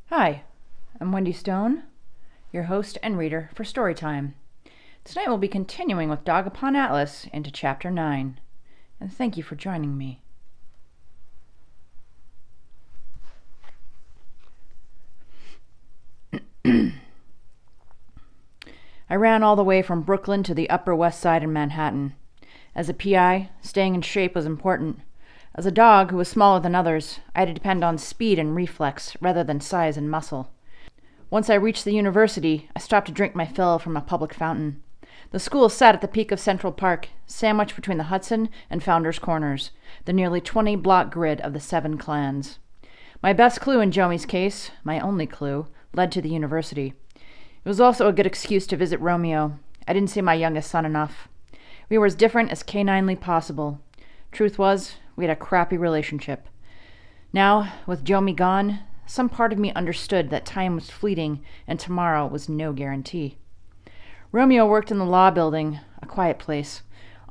Hi, I'm Wendy Stone, your host and reader for Storytime. Tonight we'll be continuing with Dog Upon Atlas into Chapter 9, and thank you for joining me. I ran all the way from Brooklyn to the Upper West Side in Manhattan. As a PI, staying in shape was important. As a dog who was smaller than others, I had to depend on speed and reflex rather than size and muscle. Once I reached the university, I stopped to drink my fill from a public fountain. The school sat at the peak of Central Park, sandwiched between the Hudson and Founders Corners, the nearly 20-block grid of the 7 clans. My best clue in Jomi's case, my only clue, led to the university. It was also a good excuse to visit Romeo. I didn't see my youngest son enough. We were as different as caninely possible. Truth was, we had a crappy relationship. Now, with Jomi gone, some part of me understood that time was fleeting and tomorrow was no guarantee. Romeo worked in the law building, a quiet place,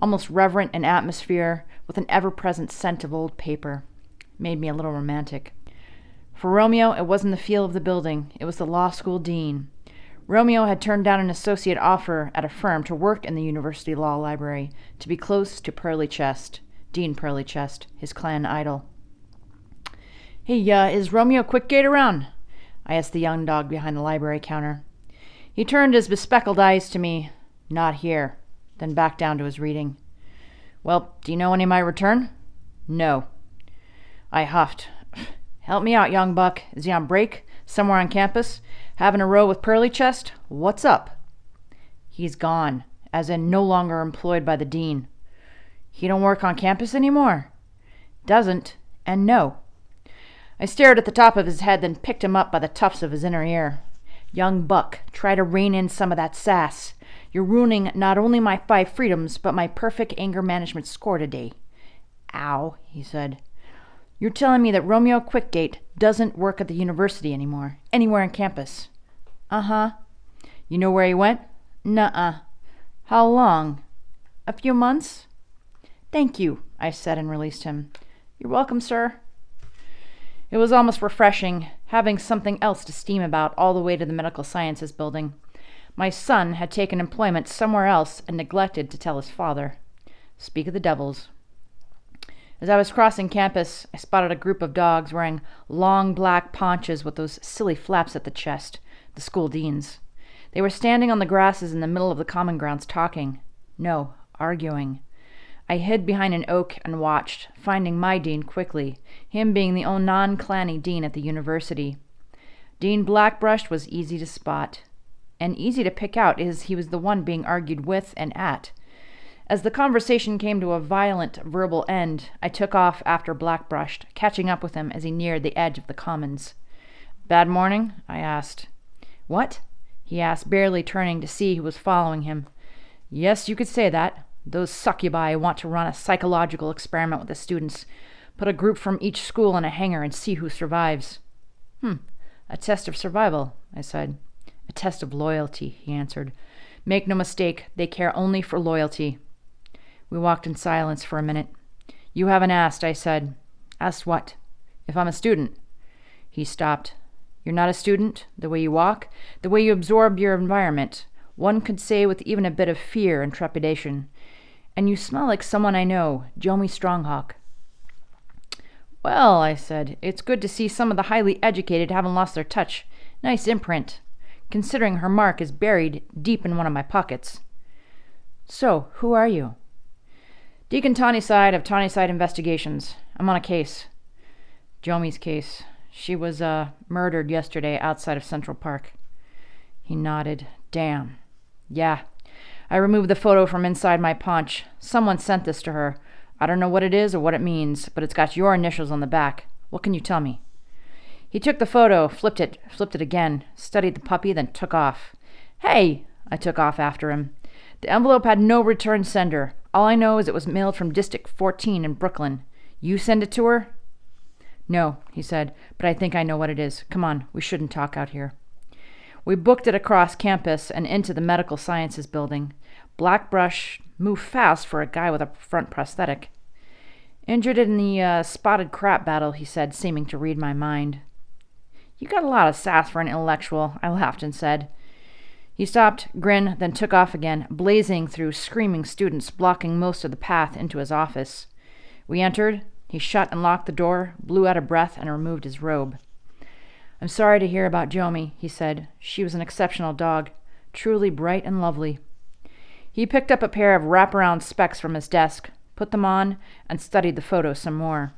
almost reverent in atmosphere, with an ever-present scent of old paper. It made me a little romantic. For Romeo, it wasn't the feel of the building, it was the law school dean. Romeo had turned down an associate offer at a firm to work in the university law library, to be close to Pearly Chest, Dean Pearly Chest, his clan idol. Hey, is Romeo Quickgate around? I asked the young dog behind the library counter. He turned his bespectacled eyes to me. Not here. Then back down to his reading. Well, do you know when he might return? No. I huffed. Help me out, young buck. Is he on break? Somewhere on campus? Having a row with Pearly Chest? What's up? He's gone, as in no longer employed by the dean. He don't work on campus anymore? Doesn't, and no. I stared at the top of his head, then picked him up by the tufts of his inner ear. Young buck, try to rein in some of that sass. You're ruining not only my 5 freedoms, but my perfect anger management score today. Ow, he said. You're telling me that Romeo Quickgate doesn't work at the university anymore, anywhere on campus? Uh-huh. You know where he went? Nuh-uh. How long? A few months? Thank you, I said and released him. You're welcome, sir. It was almost refreshing, having something else to steam about all the way to the medical sciences building. My son had taken employment somewhere else and neglected to tell his father. Speak of the devils. As I was crossing campus, I spotted a group of dogs wearing long black paunches with those silly flaps at the chest, the school deans. They were standing on the grasses in the middle of the common grounds talking. No, arguing. I hid behind an oak and watched, finding my dean quickly, him being the only non-clanny dean at the university. Dean Blackbrush was easy to spot, and easy to pick out as he was the one being argued with and at. As the conversation came to a violent verbal end, I took off after Blackbrush, catching up with him as he neared the edge of the commons. Bad morning? I asked. What? He asked, barely turning to see who was following him. Yes, you could say that. Those succubi want to run a psychological experiment with the students. Put a group from each school in a hangar and see who survives. A test of survival, I said. A test of loyalty, he answered. Make no mistake, they care only for loyalty. We walked in silence for a minute. You haven't asked, I said. Asked what? If I'm a student. He stopped. You're not a student? The way you walk? The way you absorb your environment? One could say with even a bit of fear and trepidation. And you smell like someone I know, Jomi Stronghawk. Well, I said, it's good to see some of the highly educated haven't lost their touch. Nice imprint, considering her mark is buried deep in one of my pockets. So, who are you? Deacon Tawnyside of Tawnyside Investigations. I'm on a case. Jomi's case. She was, murdered yesterday outside of Central Park. He nodded. Damn. Yeah. I removed the photo from inside my paunch. Someone sent this to her. I don't know what it is or what it means, but it's got your initials on the back. What can you tell me? He took the photo, flipped it again, studied the puppy, then took off. Hey! I took off after him. The envelope had no return sender. All I know is it was mailed from District 14 in Brooklyn. You send it to her? No, he said, but I think I know what it is. Come on, we shouldn't talk out here. We booked it across campus and into the medical sciences building. Blackbrush moved fast for a guy with a front prosthetic. Injured in the spotted crap battle, he said, seeming to read my mind. "You got a lot of sass for an intellectual," I laughed and said. He stopped, grinned, then took off again, blazing through screaming students, blocking most of the path into his office. We entered. He shut and locked the door, blew out a breath, and removed his robe. "I'm sorry to hear about Jomi," he said. "She was an exceptional dog, truly bright and lovely." He picked up a pair of wraparound specs from his desk, put them on, and studied the photo some more.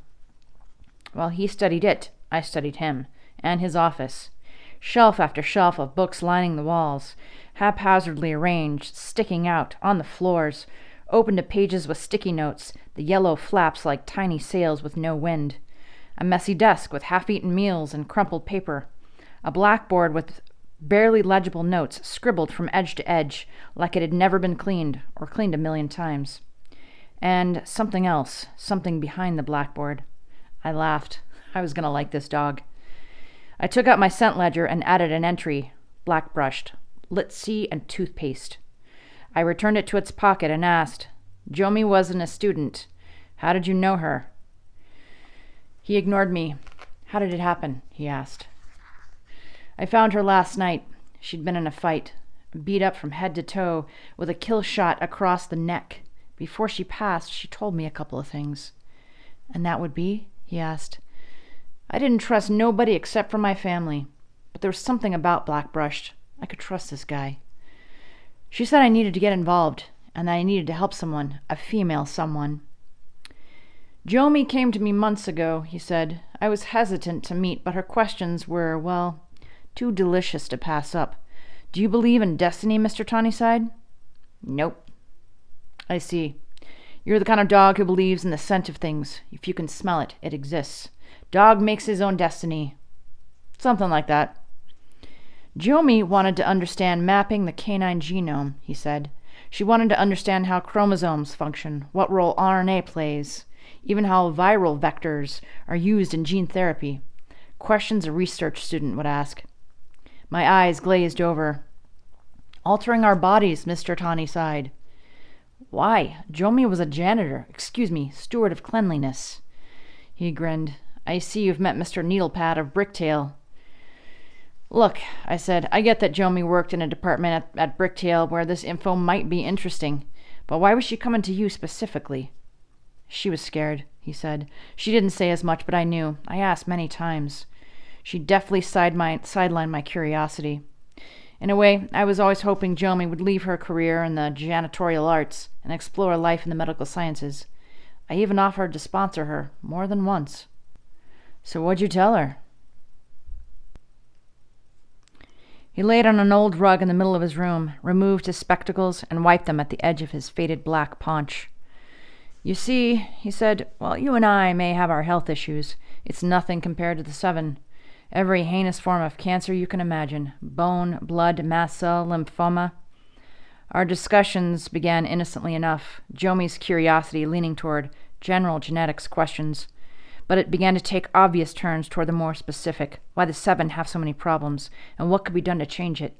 While he studied it, I studied him, and his office. Shelf after shelf of books lining the walls, haphazardly arranged, sticking out, on the floors, open to pages with sticky notes, the yellow flaps like tiny sails with no wind. A messy desk with half-eaten meals and crumpled paper. A blackboard with barely legible notes scribbled from edge to edge, like it had never been cleaned, or cleaned a million times. And something else, something behind the blackboard. I laughed. I was going to like this dog. I took out my scent ledger and added an entry, black-brushed, Lit-C and toothpaste. I returned it to its pocket and asked, "Jomi wasn't a student. How did you know her?" He ignored me. "How did it happen?" he asked. "I found her last night. She'd been in a fight, beat up from head to toe, with a kill shot across the neck. Before she passed, she told me a couple of things." "And that would be?" he asked. "I didn't trust nobody except for my family. But there was something about Blackbrush. I could trust this guy. She said I needed to get involved, and that I needed to help someone, a female someone." "Jomi came to me months ago," he said. "I was hesitant to meet, but her questions were, well, too delicious to pass up. Do you believe in destiny, Mr. Tawnyside?" "Nope." "I see. You're the kind of dog who believes in the scent of things. If you can smell it, it exists. Dog makes his own destiny." "Something like that." "Jomi wanted to understand mapping the canine genome," he said. "She wanted to understand how chromosomes function, what role RNA plays, even how viral vectors are used in gene therapy. Questions a research student would ask." My eyes glazed over. "Altering our bodies, Mr. Tawnyside." "Why? Jomi was a janitor, steward of cleanliness." He grinned. "I see you've met Mr. Needlepad of Bricktail." "Look," I said, "I get that Jomi worked in a department at Bricktail where this info might be interesting, but why was she coming to you specifically?" "She was scared," he said. "She didn't say as much, but I knew. I asked many times. She deftly sidelined my curiosity. In a way, I was always hoping Jomi would leave her career in the janitorial arts and explore life in the medical sciences. I even offered to sponsor her, more than once." "So what'd you tell her?" He laid on an old rug in the middle of his room, removed his spectacles, and wiped them at the edge of his faded black paunch. "You see," he said, "while you and I may have our health issues, it's nothing compared to the 7. Every heinous form of cancer you can imagine. Bone, blood, mast cell, lymphoma." Our discussions began innocently enough, Jomi's curiosity leaning toward general genetics questions. But it began to take obvious turns toward the more specific, why the 7 have so many problems, and what could be done to change it.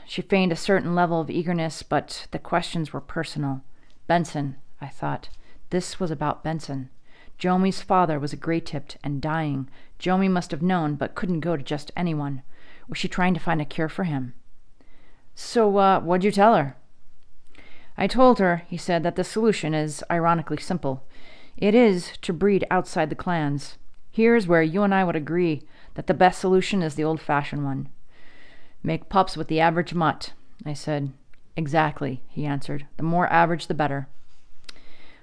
She feigned a certain level of eagerness, but the questions were personal. Benson, I thought. This was about Benson. Jomi's father was a gray-tipped and dying. Jomi must have known, but couldn't go to just anyone. Was she trying to find a cure for him? "So, what'd you tell her?" "I told her," he said, "that the solution is ironically simple. It is to breed outside the clans. Here's where you and I would agree that the best solution is the old-fashioned one." "Make pups with the average mutt," I said. "Exactly," he answered. "The more average, the better."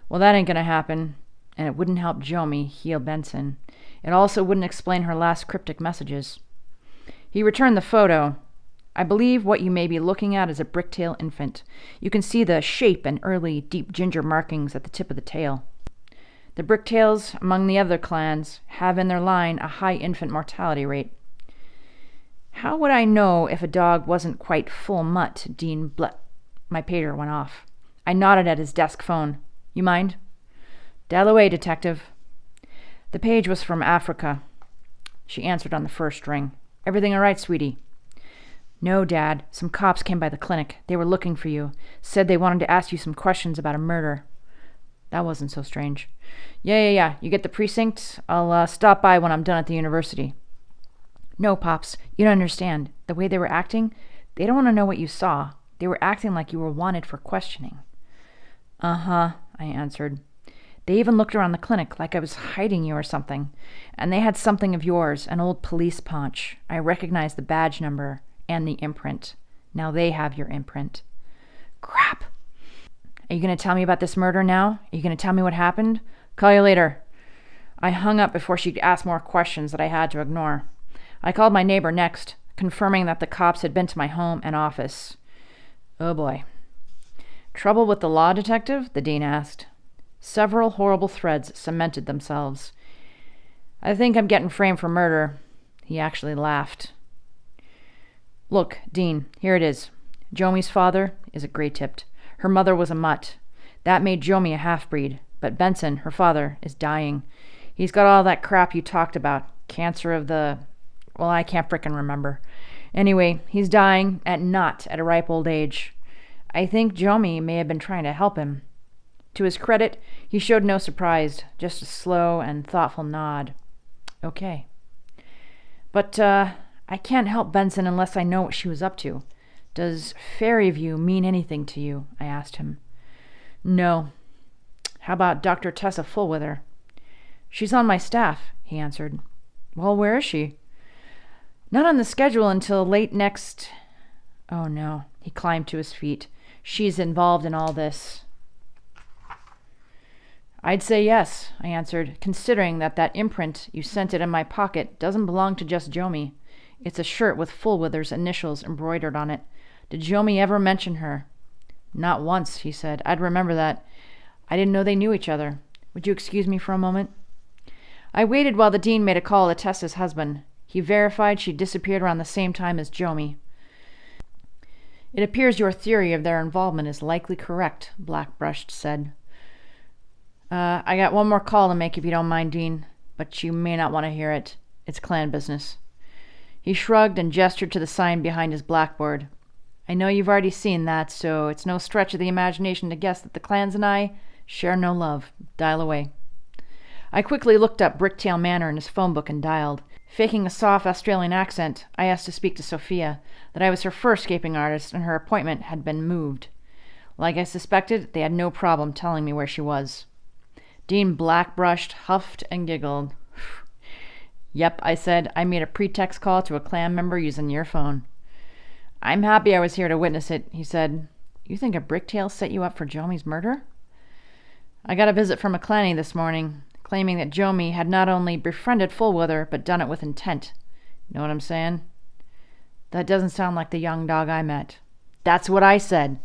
"Well, that ain't gonna happen, and it wouldn't help Jomi heal Benson. It also wouldn't explain her last cryptic messages." He returned the photo. "I believe what you may be looking at is a bricktail infant. You can see the shape and early deep ginger markings at the tip of the tail. The bricktails, among the other clans, have in their line a high infant mortality rate." "How would I know if a dog wasn't quite full mutt, Dean My pager went off. I nodded at his desk phone. "You mind?" "Dial away, detective." The page was from Africa. She answered on the first ring. "Everything all right, sweetie?" "No, Dad. Some cops came by the clinic. They were looking for you. Said they wanted to ask you some questions about a murder." That wasn't so strange. Yeah. You get the precinct? I'll stop by when I'm done at the university." No, Pops, you don't understand. The way they were acting, they don't want to know what you saw. They were acting like you were wanted for questioning. Uh-huh, I answered. They even looked around the clinic like I was hiding you or something. And they had something of yours, an old police paunch. I recognized the badge number and the imprint. Now they have your imprint. Crap. Are you going to tell me about this murder now? Are you going to tell me what happened? Call you later. I hung up before she could ask more questions that I had to ignore. I called my neighbor next, confirming that the cops had been to my home and office. Oh boy. Trouble with the law, detective? The dean asked. Several horrible threads cemented themselves. I think I'm getting framed for murder. He actually laughed. Look, Dean, here it is. Jomi's father is a gray-tipped. Her mother was a mutt. That made Jomi a half-breed. But Benson, her father, is dying. He's got all that crap you talked about. Cancer of the... Well, I can't frickin' remember. Anyway, he's dying, not at a ripe old age. I think Jomi may have been trying to help him. To his credit, he showed no surprise, just a slow and thoughtful nod. Okay. But, I can't help Benson unless I know what she was up to. Does Fairyview mean anything to you? I asked him. No. How about Dr. Tessa Fullwither? She's on my staff, he answered. Well, where is she? Not on the schedule until late next... Oh, no. He climbed to his feet. She's involved in all this. I'd say yes, I answered, considering that imprint you sent it in my pocket doesn't belong to just Jomi. It's a shirt with Fullwither's initials embroidered on it. Did Jomi ever mention her? Not once, he said. I'd remember that. I didn't know they knew each other. Would you excuse me for a moment? I waited while the dean made a call to Tessa's husband. He verified she disappeared around the same time as Jomi. It appears your theory of their involvement is likely correct, Blackbrushed said. I got one more call to make if you don't mind, Dean, but you may not want to hear it. It's clan business. He shrugged and gestured to the sign behind his blackboard. I know you've already seen that, so it's no stretch of the imagination to guess that the clans and I share no love. Dial away. I quickly looked up Bricktail Manor in his phone book and dialed. Faking a soft Australian accent, I asked to speak to Sophia, that I was her first escaping artist and her appointment had been moved. Like I suspected, they had no problem telling me where she was. Dean Blackbrushed, huffed, and giggled. Yep, I said, I made a pretext call to a clan member using your phone. I'm happy I was here to witness it, he said. You think a Bricktail set you up for Jomi's murder? I got a visit from a clanny this morning, claiming that Jomi had not only befriended Fullwither, but done it with intent. Know what I'm saying? That doesn't sound like the young dog I met. That's what I said.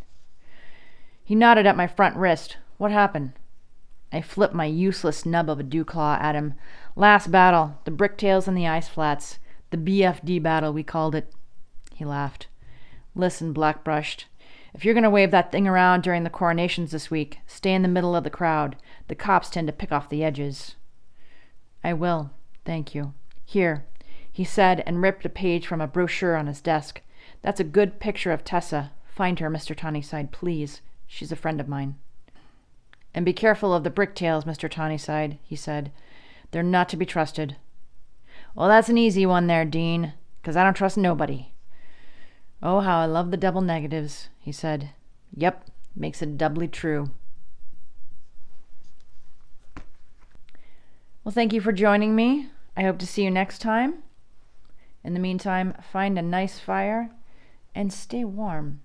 He nodded at my front wrist. What happened? I flipped my useless nub of a dewclaw at him. Last battle, the Bricktails and the Ice Flats. The BFD battle, we called it. He laughed. Listen, Blackbrushed. If you're going to wave that thing around during the coronations this week, stay in the middle of the crowd. The cops tend to pick off the edges. I will, thank you. Here, he said, and ripped a page from a brochure on his desk. That's a good picture of Tessa. Find her, Mr. Tawnyside, please. She's a friend of mine. And be careful of the Bricktails, Mr. Tawnyside, he said. They're not to be trusted. Well, that's an easy one there, Dean, 'cause I don't trust nobody. Oh, how I love the double negatives, he said. Yep, makes it doubly true. Well, thank you for joining me. I hope to see you next time. In the meantime, find a nice fire and stay warm.